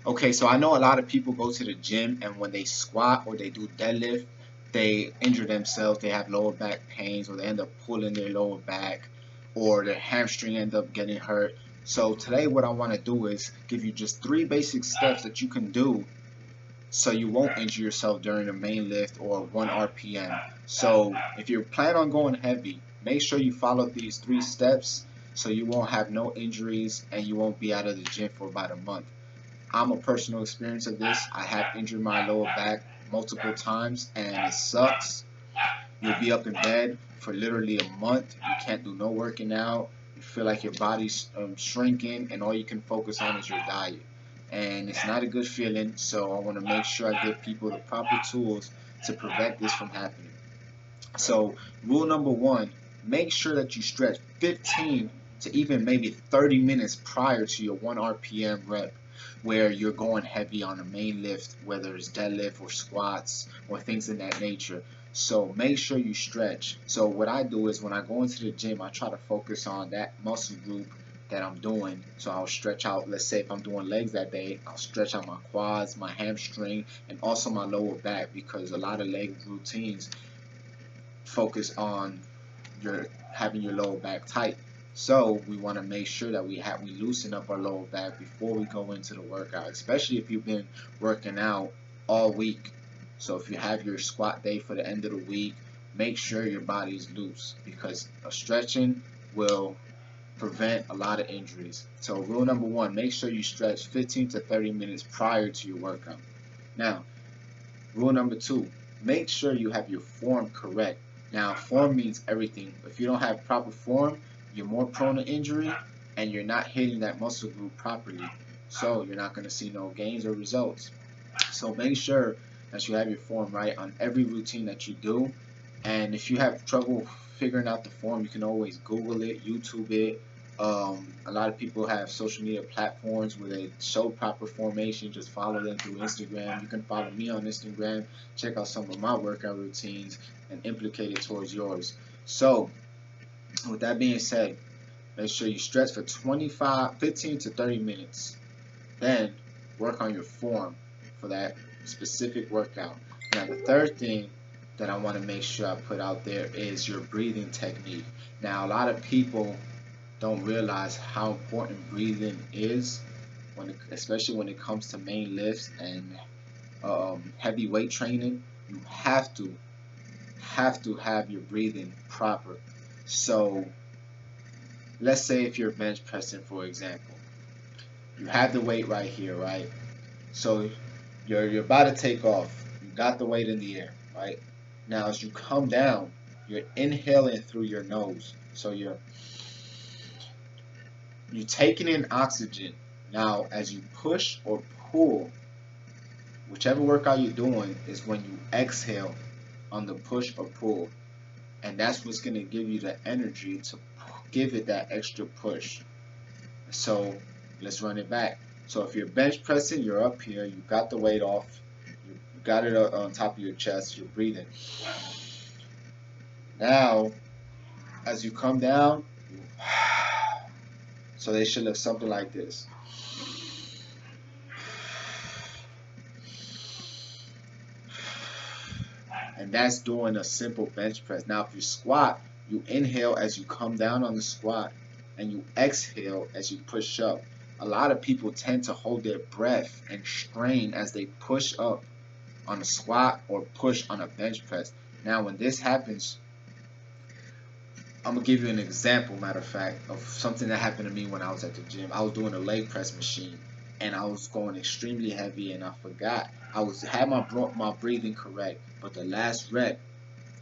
Okay, so I know a lot of people go to the gym and when they squat or they do deadlift, they injure themselves. They have lower back pains or they end up pulling their lower back or their hamstring end up getting hurt. So today what I want to do is give you just three basic steps that you can do so you won't injure yourself during a main lift or 1 RPM. So if you plan on going heavy, make sure you follow these three steps so you won't have no injuries and you won't be out of the gym for about a month. I'm a personal experience of this. I have injured my lower back multiple times and it sucks. You'll be up in bed for literally a month. You can't do no working out. You feel like your body's shrinking and all you can focus on is your diet. And it's not a good feeling, so I want to make sure I give people the proper tools to prevent this from happening. So, rule number one, make sure that you stretch 15 to even maybe 30 minutes prior to your 1 RPM rep where you're going heavy on a main lift, whether it's deadlift or squats or things in that nature. So make sure you stretch. So what I do is when I go into the gym, I try to focus on that muscle group that I'm doing. So I'll stretch out, let's say if I'm doing legs that day, I'll stretch out my quads, my hamstring, and also my lower back because a lot of leg routines focus on your having your lower back tight. So we want to make sure that we loosen up our lower back before we go into the workout, especially if you've been working out all week. So if you have your squat day for the end of the week, make sure your body's loose because a stretching will prevent a lot of injuries. So rule number one, make sure you stretch 15 to 30 minutes prior to your workout. Now, rule number two, make sure you have your form correct. Now, form means everything. If you don't have proper form, you're more prone to injury and you're not hitting that muscle group properly. So you're not going to see no gains or results. So make sure that you have your form right on every routine that you do. And if you have trouble figuring out the form, you can always Google it, YouTube it. A lot of people have social media platforms where they show proper formation. Just follow them through Instagram. You can follow me on Instagram. Check out some of my workout routines and implicate it towards yours. So, with that being said, make sure you stretch for 15 to 30 minutes. Then work on your form for that specific workout. Now, the third thing that I want to make sure I put out there is your breathing technique. Now, a lot of people don't realize how important breathing is, especially when it comes to main lifts and heavy weight training. You have to have your breathing proper. So, let's say if you're bench pressing, for example, you have the weight right here, right? So you're about to take off. You got the weight in the air, right? Now as you come down, you're inhaling through your nose. So you're taking in oxygen. Now as you push or pull, whichever workout you're doing is when you exhale on the push or pull. And that's what's going to give you the energy to give it that extra push. So let's run it back. So if you're bench pressing, you're up here, you got the weight off, you got it on top of your chest, you're breathing. Now, as you come down, so they should look something like this. And that's doing a simple bench press. Now, if you squat, you inhale as you come down on the squat, and you exhale as you push up. A lot of people tend to hold their breath and strain as they push up on a squat or push on a bench press. Now, when this happens, I'm gonna give you an example, matter of fact, of something that happened to me when I was at the gym. I was doing a leg press machine and I was going extremely heavy and I forgot. Had my breathing correct, but the last rep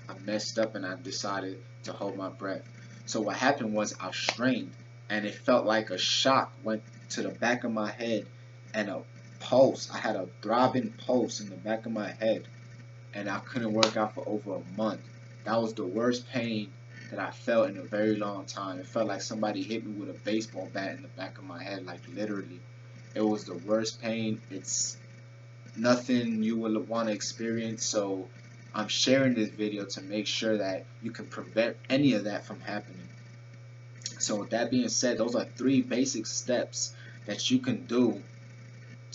I messed up and I decided to hold my breath. So what happened was I strained and it felt like a shock went to the back of my head and a pulse. I had a throbbing pulse in the back of my head and I couldn't work out for over a month. That was the worst pain that I felt in a very long time. It felt like somebody hit me with a baseball bat in the back of my head, like literally. It was the worst pain. It's nothing you will want to experience, so I'm sharing this video to make sure that you can prevent any of that from happening. So with that being said, those are three basic steps that you can do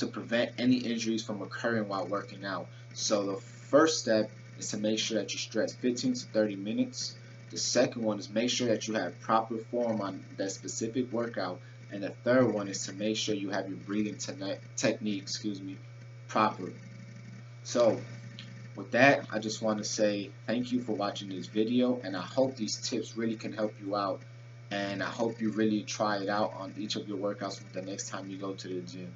to prevent any injuries from occurring while working out. So the first step is to make sure that you stretch 15 to 30 minutes. The second one is make sure that you have proper form on that specific workout. And the third one is to make sure you have your breathing technique, proper. So with that, I just want to say thank you for watching this video, and I hope these tips really can help you out, and I hope you really try it out on each of your workouts the next time you go to the gym.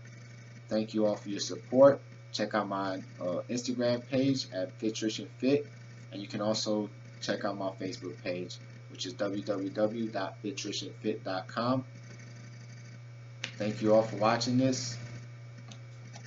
Thank you all for your support. Check out my Instagram page at FitTritionFit, and you can also check out my Facebook page, which is www.fittritionfit.com. Thank you all for watching this.